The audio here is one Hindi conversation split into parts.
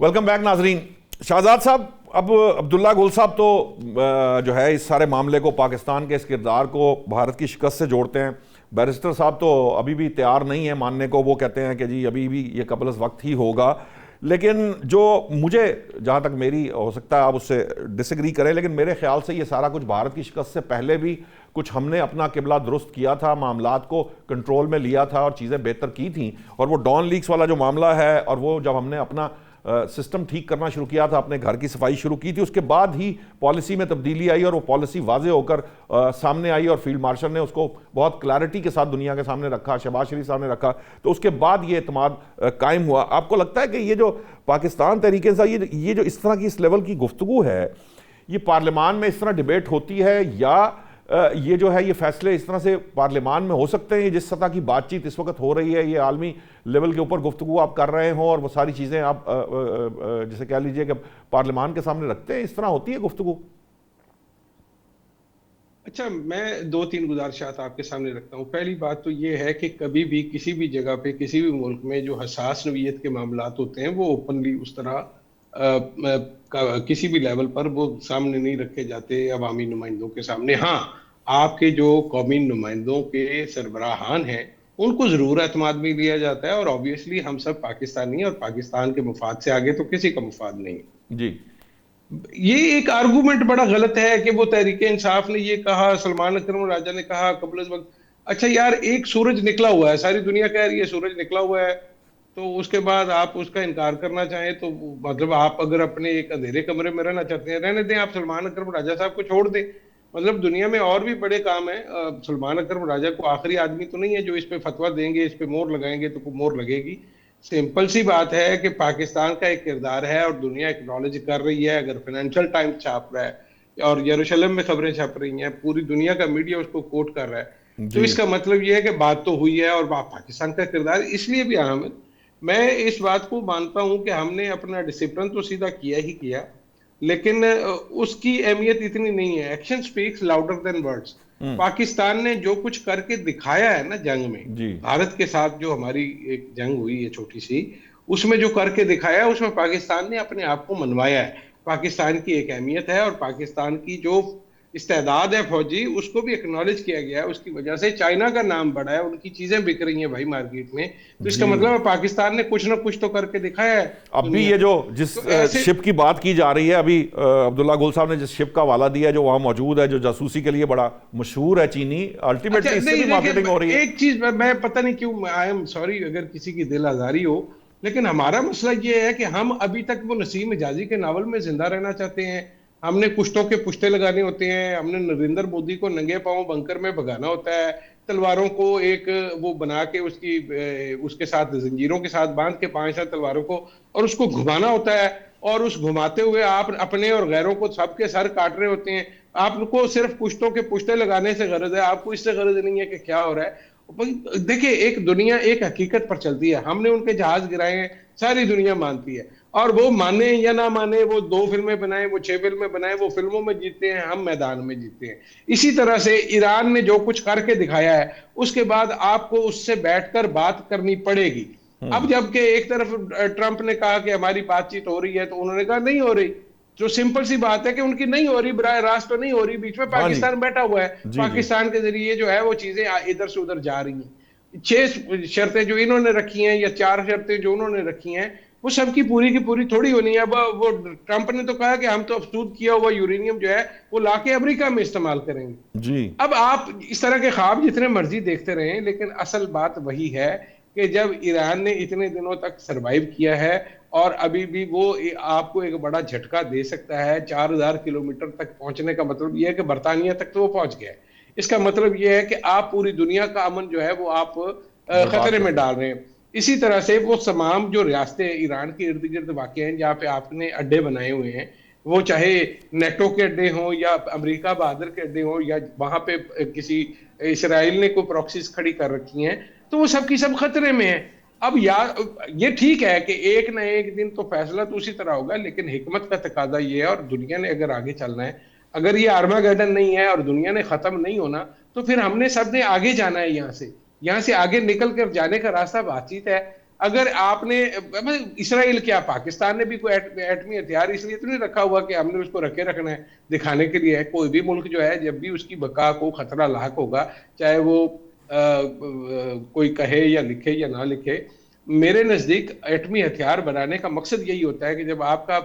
वेलकम बैक नाजरीन। शाहजाद साहब, अब अब्दुल्ला गुल साहब तो जो है इस सारे मामले को, पाकिस्तान के इस किरदार को भारत की शिकस्त से जोड़ते हैं। बैरिस्टर साहब तो अभी भी तैयार नहीं है मानने को, वो कहते हैं कि जी अभी भी ये कबल वक्त ही होगा। लेकिन जो मुझे, जहाँ तक मेरी, हो सकता है आप उससे डिसएग्री करें, लेकिन मेरे ख्याल से ये सारा कुछ भारत की शिकस्त से पहले भी कुछ हमने अपना किबला दुरुस्त किया था, मामलात को कंट्रोल में लिया था और चीज़ें बेहतर की थी। और वो डॉन लीक्स वाला जो मामला है, और वो जब हमने अपना सिस्टम ठीक करना शुरू किया था, अपने घर की सफाई शुरू की थी, उसके बाद ही पॉलिसी में तब्दीली आई और वो पॉलिसी वाजे होकर सामने आई और फील्ड मार्शल ने उसको बहुत क्लैरिटी के साथ दुनिया के सामने रखा, शहबाज शरीफ सामने रखा, तो उसके बाद ये एतमाद कायम हुआ। आपको लगता है कि ये जो पाकिस्तान तरीके से ये जो इस तरह की, इस लेवल की गुफ्तगू है, ये पार्लियामान में इस तरह डिबेट होती है, या ये जो है ये फैसले इस तरह से पार्लियामान में हो सकते हैं? जिस सतह की बातचीत इस वक्त हो रही है, ये आलमी लेवल के ऊपर गुफ्तगू आप कर रहे हो और वो सारी चीज़ें आप जैसे कह लीजिए कि पार्लियामान के सामने रखते हैं, इस तरह होती है गुफ्तगू? अच्छा, मैं दो तीन गुजारिशात आपके सामने रखता हूँ। पहली बात तो ये है कि कभी भी किसी भी जगह पे, किसी भी मुल्क में जो हसास नौइयत के मामलात होते हैं वो ओपनली उस तरह किसी भी लेवल पर वो सामने नहीं रखे जाते अवामी नुमाइंदों के सामने। हाँ, आपके जो कौमी नुमाइंदों के सरबराहान हैं उनको जरूर एतमाद में लिया जाता है, और ऑब्वियसली हम सब पाकिस्तानी हैं और पाकिस्तान के मुफाद से आगे तो किसी का मुफाद नहीं है। जी। ये एक आर्गुमेंट बड़ा गलत है कि वो तहरीके इंसाफ ने ये कहा, सलमान अकरम राजा ने कहा कबल अज़ वक्त। अच्छा यार, एक सूरज निकला हुआ है, सारी दुनिया कह रही है सूरज निकला हुआ है, तो उसके बाद आप उसका इनकार करना चाहें तो मतलब आप अगर अपने एक अंधेरे कमरे में रहना चाहते हैं, रहने दें, आप सलमान अकरम राजा साहब को छोड़ दें। मतलब दुनिया में और भी बड़े काम है। सलमान अकरम राजा को आखिरी आदमी तो नहीं है जो इस पे फतवा देंगे, इस पे मोहर लगाएंगे तो मोहर लगेगी। सिंपल सी बात है कि पाकिस्तान का एक किरदार है और दुनिया एक्नॉलेज कर रही है। अगर फाइनेंशियल टाइम्स छाप रहा है और यरूशलेम में खबरें छप रही हैं, पूरी दुनिया का मीडिया उसको कोट कर रहा है, तो जी। इसका मतलब यह है कि बात तो हुई है। और पाकिस्तान का किरदार इसलिए भी अहम है। मैं इस बात को मानता हूं कि हमने अपना डिसिप्लिन तो सीधा किया ही किया, लेकिन उसकी अहमियत इतनी नहीं है। Action speaks louder than words. Pakistan ने जो कुछ करके दिखाया है ना जंग में, जी। भारत के साथ जो हमारी एक जंग हुई है छोटी सी, उसमें जो करके दिखाया है उसमें पाकिस्तान ने अपने आप को मनवाया है। पाकिस्तान की एक अहमियत है और पाकिस्तान की जो इस्तेदाद है फौजी, उसको भी एक्नॉलेज किया गया है। उसकी वजह से चाइना का नाम बढ़ा है, उनकी चीजें बिक रही हैं भाई मार्केट में। तो इसका जी। मतलब है पाकिस्तान ने कुछ ना कुछ तो करके दिखाया है अब भी दुनिया ये को। जो जिस तो ऐसे शिप की बात की जा रही है, अभी अब्दुल्ला गुल साहब ने जिस शिप का हवाला दिया है, जो वहां मौजूद है, जो जासूसी के लिए बड़ा मशहूर है, चीनी, अच्छा अल्टीमेटली इससे नहीं भी मार्केटिंग हो रही देखिए, है। एक चीज मैं पता नहीं क्यों, आई एम सॉरी अगर किसी की दिल आजारी हो, लेकिन हमारा मसला ये है कि हम अभी तक वो नसीम हिजाजी के नावल में जिंदा रहना चाहते हैं। हमने कुश्तों के पुश्ते लगाने होते हैं, हमने नरेंद्र मोदी को नंगे पांव बंकर में भगाना होता है, तलवारों को एक वो बना के उसके साथ जंजीरों के साथ बांध के 5-7 तलवारों को, और उसको घुमाना होता है। और उस घुमाते हुए आप अपने और गैरों को सबके सर काट रहे होते हैं। आपको सिर्फ पुश्तों के पुश्ते लगाने से गरज है, आपको इससे गरज नहीं है कि क्या हो रहा है। देखिए, एक दुनिया एक हकीकत पर चलती है। हमने उनके जहाज गिराए हैं, सारी दुनिया मानती है, और वो माने या ना माने, वो 2 फिल्में बनाए, वो 6 फिल्में बनाए, वो फिल्मों में जीते हैं, हम मैदान में जीते हैं। इसी तरह से ईरान ने जो कुछ करके दिखाया है, उसके बाद आपको उससे बैठकर बात करनी पड़ेगी। अब जबकि एक तरफ ट्रंप ने कहा कि हमारी बातचीत हो रही है, तो उन्होंने कहा नहीं हो रही। जो सिंपल सी बात है कि उनकी नहीं हो रही, बराह रास्त तो नहीं हो रही, बीच में हाँ जी। पाकिस्तान बैठा हुआ है। जी। जी। पाकिस्तान के जरिए जो है वो चीजें इधर से उधर जा रही हैं। 6 शर्तें जो इन्होंने रखी हैं या 4 शर्तें जो उन्होंने रखी हैं, वो सबकी पूरी की पूरी थोड़ी होनी है। अब वो ट्रंप ने तो कहा कि हम तो अफसूद किया हुआ यूरेनियम जो है वो लाके अमेरिका में इस्तेमाल करेंगे। जी। अब आप इस तरह के ख्वाब जितने मर्जी देखते रहें, लेकिन असल बात वही है कि जब ईरान ने इतने दिनों तक सरवाइव किया है, और अभी भी वो आपको एक बड़ा झटका दे सकता है। 4000 किलोमीटर तक पहुंचने का मतलब यह है कि बरतानिया तक तो वो पहुंच गया है। इसका मतलब यह है कि आप पूरी दुनिया का अमन जो है वो आप बर्बाद खतरे कर में रहे हैं। डाल रहे हैं। इसी तरह से वो तमाम जो रियासतें ईरान के इर्द गिर्द वाक़ हैं, जहाँ पे आपने अड्डे बनाए हुए हैं, वो चाहे नेटो के अड्डे हों या अमेरिका बहादुर के अड्डे हों, या वहां पे किसी इसराइल ने कोई प्रॉक्सीज खड़ी कर रखी हैं, तो वो सब की सब खतरे में है। अब यार, ये ठीक है कि एक ना एक दिन तो फैसला तो उसी तरह होगा, लेकिन हिकमत का तकाजा ये है, और दुनिया ने अगर आगे चलना है, अगर ये आर्मागेडन नहीं है और दुनिया ने खत्म नहीं होना, तो फिर हमने सबने आगे जाना है। यहाँ से आगे निकल कर जाने का रास्ता बातचीत है। अगर आपने मतलब इसराइल क्या, पाकिस्तान ने भी कोई एटमी हथियार इसलिए तो नहीं रखा हुआ कि हमने उसको रखे रखना है, दिखाने के लिए है। कोई भी मुल्क जो है जब भी उसकी बका को खतरा लाक होगा, चाहे वो कोई कहे या लिखे या ना लिखे, मेरे नजदीक एटमी हथियार बनाने का मकसद यही होता है कि जब आपका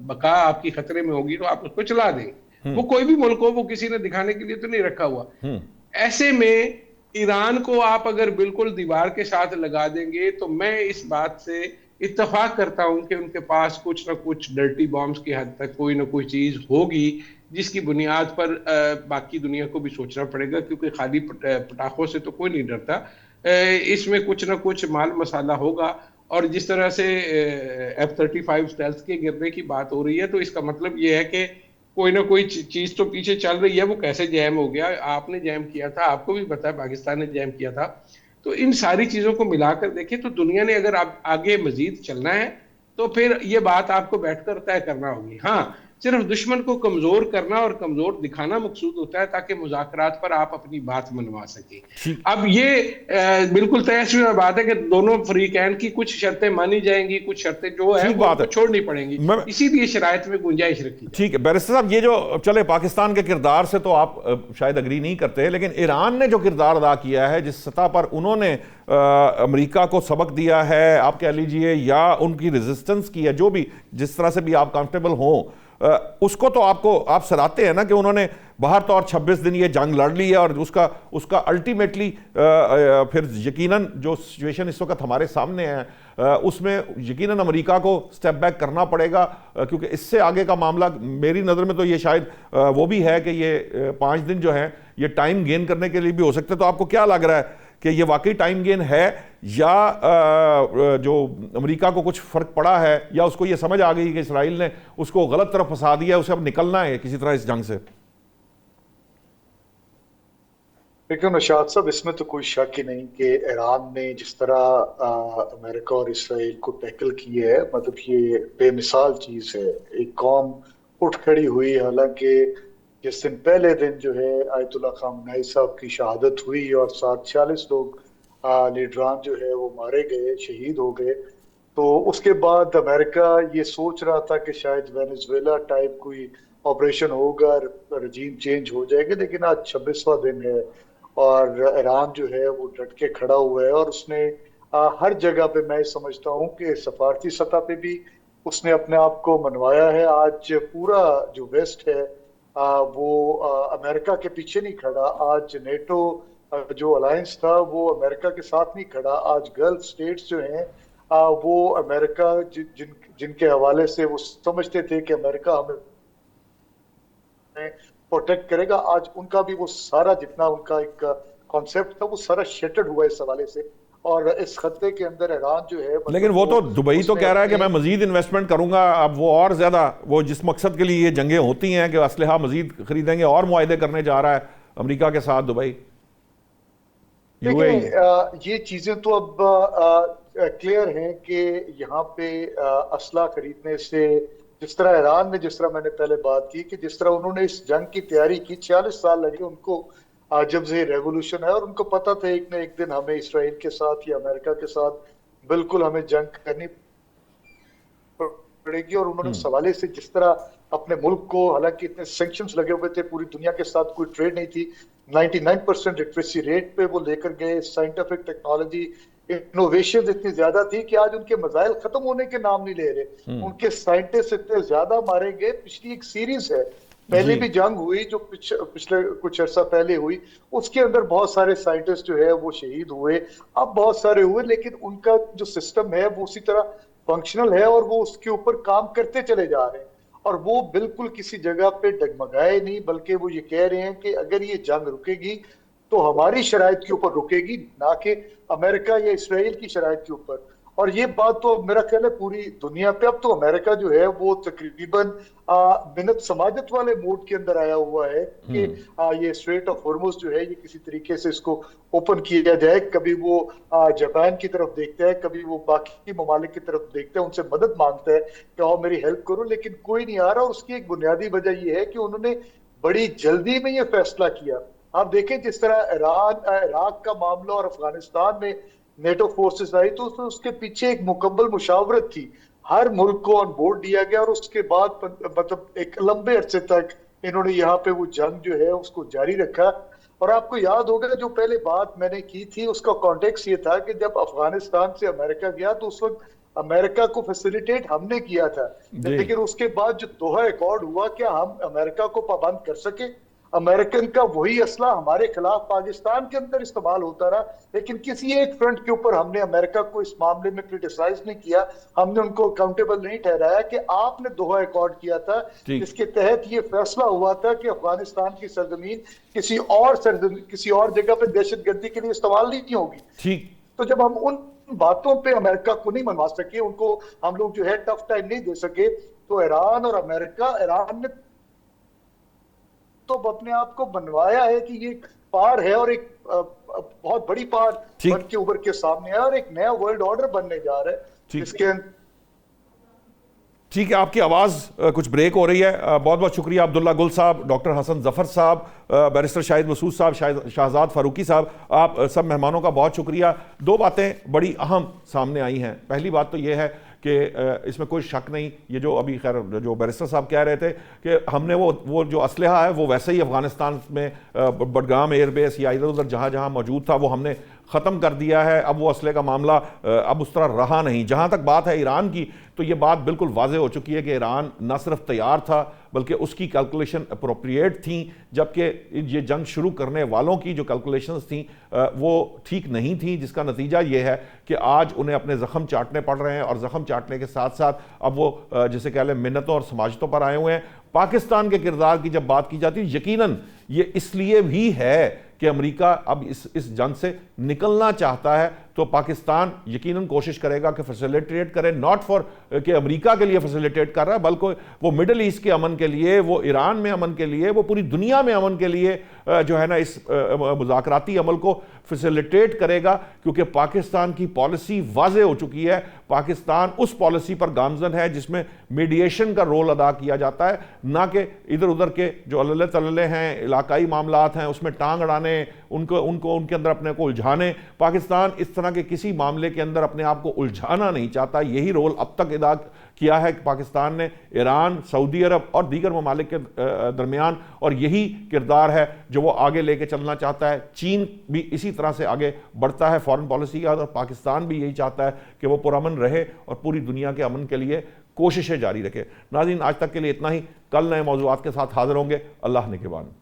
बका आपकी खतरे में होगी तो आप उसको चला दें। वो कोई भी मुल्क हो, वो किसी ने दिखाने के लिए तो नहीं रखा हुआ। ऐसे में ईरान को आप अगर बिल्कुल दीवार के साथ लगा देंगे, तो मैं इस बात से इत्तेफाक करता हूं कि उनके पास कुछ ना कुछ डर्टी बॉम्ब्स की हद तक कोई ना कोई चीज होगी, जिसकी बुनियाद पर बाकी दुनिया को भी सोचना पड़ेगा, क्योंकि खाली पटाखों से तो कोई नहीं डरता। इसमें कुछ ना कुछ माल मसाला होगा। और जिस तरह से F-35 स्टेल्थ के गिरने की बात हो रही है, तो इसका मतलब ये है कि कोई ना कोई चीज तो पीछे चल रही है। वो कैसे जैम हो गया, आपने जैम किया था, आपको भी पता है, पाकिस्तान ने जैम किया था। तो इन सारी चीजों को मिलाकर देखें तो दुनिया ने अगर आप आगे मजीद चलना है, तो फिर ये बात आपको बैठकर तय करना होगी। हाँ, सिर्फ दुश्मन को कमजोर करना और कमजोर दिखाना मकसूद होता है, ताकि मुज़ाकरात पर आप अपनी बात मनवा सके। ठीक अब ये बिल्कुल तयशुदा बात है कि दोनों फरीकैन की कुछ शर्तें मानी जाएंगी, कुछ शर्तें जो है ठीक वो बात उनको है। छोड़नी पड़ेंगी, मैं इसीलिए शरायत में गुंजाइश रखी जाए। ठीक है बैरिस्टर साहब, ये जो चले पाकिस्तान के किरदार से तो आप शायद अग्री नहीं करते, लेकिन ईरान ने जो किरदार अदा किया है, जिस सतह पर उन्होंने अमेरिका को सबक दिया है, आप कह लीजिए, या उनकी रेजिस्टेंस की है, जो भी जिस तरह से भी आप कंफर्टेबल हों, उसको तो आप सराहते हैं ना कि उन्होंने बाहर तो और 26 दिन ये जंग लड़ ली है, और उसका उसका अल्टीमेटली फिर यकीनन जो सिचुएशन इस वक्त हमारे सामने है, उसमें यकीनन अमेरिका को स्टेप बैक करना पड़ेगा, क्योंकि इससे आगे का मामला मेरी नज़र में तो ये शायद वो भी है कि ये 5 दिन जो है ये टाइम गेन करने के लिए भी हो सकते हैं। तो आपको क्या लग रहा है कि ये वाकई टाइम गेन है, या जो अमेरिका को कुछ फ़र्क पड़ा है, या उसको ये समझ आ गई कि इसराइल ने उसको गलत तरफ फंसा दिया है, उसे अब निकलना है किसी तरह इस जंग से? लेकिन नौशाद साहब, इसमें तो कोई शक ही नहीं कि ईरान ने जिस तरह अमेरिका और इसराइल को टैकल किया है, मतलब ये बेमिसाल चीज है। एक कौम उठ खड़ी हुई, हालांकि जिस दिन पहले दिन जो है आयतुल्ला खामनेई साहब की शहादत हुई और साथ 46 लोग लीडरान जो है वो मारे गए, शहीद हो गए, तो उसके बाद अमेरिका ये सोच रहा था कि शायद वेनेजुएला टाइप कोई ऑपरेशन होगा, रजीम चेंज हो जाएगी। लेकिन आज 26वां दिन है और ईरान जो है वो डट के खड़ा हुआ है, और उसने हर जगह पे, मैं समझता हूँ कि सफारती सतह पे भी उसने अपने आप को मनवाया है। आज पूरा जो वेस्ट है वो अमेरिका के पीछे नहीं खड़ा। आज नेटो जो अलायंस था वो अमेरिका के साथ नहीं खड़ा। आज गल्फ स्टेट्स जो हैं वो अमेरिका जिनके हवाले से वो समझते थे कि अमेरिका हमें प्रोटेक्ट करेगा, आज उनका भी वो सारा जितना उनका एक कॉन्सेप्ट था वो सारा शेटर्ड हुआ इस हवाले से। और इस खत्ते के अंदर ईरान जो है, मतलब लेकिन वो तो दुबई तो कह रहा है कि मैं मजीद इन्वेस्टमेंट करूंगा। अब वो और ज्यादा, वो जिस मकसद के लिए ये जंगें होती हैं कि असलहा मजीद खरीदेंगे, और मुआहदे करने जा रहा है अमेरिका के साथ दुबई, यूएई। ये चीजें तो अब क्लियर हैं कि यहाँ पे असला खरीदने से, जिस तरह ईरान ने, जिस तरह मैंने पहले बात की कि जिस तरह उन्होंने इस जंग की तैयारी की, 46 साल लगे उनको जब से रेवोल्यूशन है, और उनको पता था एक न एक दिन हमें इसराइल के साथ या अमेरिका के साथ बिल्कुल हमें जंग करनी पड़ेगी। और उन्होंने उस हवाले से जिस तरह अपने मुल्क को, हालांकि इतने सैंक्शंस लगे हुए थे, पूरी दुनिया के साथ कोई ट्रेड नहीं थी, 99% लिटरेसी रेट पे वो लेकर गए, साइंटिफिक टेक्नोलॉजी इनोवेशन इतनी ज्यादा थी कि आज उनके मजाइल खत्म होने के नाम नहीं ले रहे। उनके साइंटिस्ट इतने ज्यादा मारे गए। पिछली एक सीरीज है, पहले भी जंग हुई जो पिछले कुछ अर्सा पहले हुई, उसके अंदर बहुत सारे साइंटिस्ट जो है वो शहीद हुए, अब बहुत सारे हुए, लेकिन उनका जो सिस्टम है वो उसी तरह फंक्शनल है और वो उसके ऊपर काम करते चले जा रहे हैं। और वो बिल्कुल किसी जगह पे डगमगाए नहीं, बल्कि वो ये कह रहे हैं कि अगर ये जंग रुकेगी तो हमारी शराइत के ऊपर रुकेगी, ना कि अमेरिका या इसराइल की शराइत के ऊपर। और ये बात तो मेरा ख्याल है पूरी दुनिया पे, अब तो अमेरिका जो है वो तकरीबन मिन्नत समाजत वाले मूड के अंदर आया हुआ है कि ये स्ट्रेट ऑफ हॉर्मुज जो है ये किसी तरीके से इसको ओपन किया जाए। कभी वो जापान की तरफ देखता है, कभी वो बाकी ममालिक की तरफ देखता है, उनसे मदद मांगता है कि आओ मेरी हेल्प करो, लेकिन कोई नहीं आ रहा। और उसकी एक बुनियादी वजह ये है कि उन्होंने बड़ी जल्दी में ये फैसला किया। आप देखें जिस तरह इराक का मामला और अफगानिस्तान में नेटो फोर्सेस आई, तो उसके पीछे एक मुकम्मल मुशावरत थी, हर मुल्क को ऑन बोर्ड दिया गया, और उसके बाद मतलब एक लंबे अरसे तक इन्होंने यहाँ पे वो जंग जो है उसको जारी रखा। और आपको याद होगा जो पहले बात मैंने की थी उसका कॉन्टेक्स्ट ये था कि जब अफगानिस्तान से अमेरिका गया तो उस वक्त अमेरिका को फैसिलिटेट हमने किया था, जी। लेकिन उसके बाद जो दोहा अकॉर्ड हुआ, क्या हम अमेरिका को पाबंद कर सके? अमेरिकन का वही असला हमारे खिलाफ पाकिस्तान के अंदर इस्तेमाल होता रहा, लेकिन किसी एक फ्रंट के ऊपर हमने अमेरिका को इस मामले में क्रिटिसाइज नहीं किया, हमने उनको अकाउंटेबल नहीं ठहराया कि आपने दोहा अकॉर्ड किया था ठीक। जिसके तहत ये फैसला हुआ था कि अफगानिस्तान की सरजमीन किसी और जगह पे दहशतगर्दी के लिए इस्तेमाल नहीं होगी। ठीक। तो जब हम उन बातों पे अमेरिका को नहीं मनवा सके, उनको हम लोग जो है टफ टाइम नहीं दे सके, तो ईरान और अमेरिका, ईरान ने तो अपने आप को बनवाया है कि ये पार है और एक बहुत बड़ी पार बन के उभर के सामने है और एक नया वर्ल्ड ऑर्डर बनने जा रहा है इसके। ठीक है, आपकी आवाज़ कुछ ब्रेक हो रही है। बहुत बहुत शुक्रिया अब्दुल्ला गुल साहब, डॉक्टर हसन जफ़र साहब, बैरिस्टर शाहिद मसूद साहब, शाहजाद फारूकी साहब, आप सब मेहमानों का बहुत शुक्रिया। दो बातें बड़ी अहम सामने आई हैं। पहली बात तो ये है कि इसमें कोई शक नहीं, ये जो अभी खैर जो बैरिस्टर साहब कह रहे थे कि हमने वो जो असलहा है वो वैसे ही अफगानिस्तान में बडगाम एयरबेस या इधर उधर जहाँ जहाँ मौजूद था वो हमने ख़त्म कर दिया है, अब वो असले का मामला अब उस तरह रहा नहीं। जहाँ तक बात है ईरान की, तो ये बात बिल्कुल वाज़े हो चुकी है कि ईरान न सिर्फ तैयार था बल्कि उसकी कैलकुलेशन अप्रोप्रिएट थी, जबकि ये जंग शुरू करने वालों की जो कैलकुलेशंस थी वो ठीक नहीं थी, जिसका नतीजा ये है कि आज उन्हें अपने ज़ख़म चाटने पड़ रहे हैं और ज़ख़म चाटने के साथ साथ अब वो जिसे कह लें मिन्नतों और समाजतों पर आए हुए हैं। पाकिस्तान के किरदार की जब बात की जाती है, यकीनन ये इसलिए भी है कि अमेरिका अब इस जंग से निकलना चाहता है, तो पाकिस्तान यकीनन कोशिश करेगा कि फैसिलिटेट करे, नॉट फॉर कि अमेरिका के लिए फैसिलिटेट कर रहा है, बल्कि वो मिडल ईस्ट के अमन के लिए, वो ईरान में अमन के लिए, वो पूरी दुनिया में अमन के लिए जो है ना इस मुज़ाकराती अमल को फैसिलिटेट करेगा, क्योंकि पाकिस्तान की पॉलिसी वाज़े हो चुकी है। पाकिस्तान उस पॉलिसी पर गामजन है जिसमें मीडिएशन का रोल अदा किया जाता है, ना कि इधर उधर के जो अल्ले तल्ले हैं, इलाकाई मामलात हैं, उसमें टांग अड़ाने, उनको उनके अंदर अपने को उलझाने। पाकिस्तान इस तरह के किसी मामले के अंदर अपने आप को उलझाना नहीं चाहता। यही रोल अब तक अदा किया है पाकिस्तान ने ईरान, सऊदी अरब और दीगर ममालिक के दरमियान, और यही किरदार है जो वो आगे लेके चलना चाहता है। चीन भी इसी तरह से आगे बढ़ता है फॉरेन पॉलिसी का, और पाकिस्तान भी यही चाहता है कि वो पुरअमन रहे और पूरी दुनिया के अमन के लिए कोशिशें जारी रखे। नाज़रीन, आज तक के लिए इतना ही। कल नए मौज़ूआत के साथ हाजिर होंगे। अल्लाह निगहबान।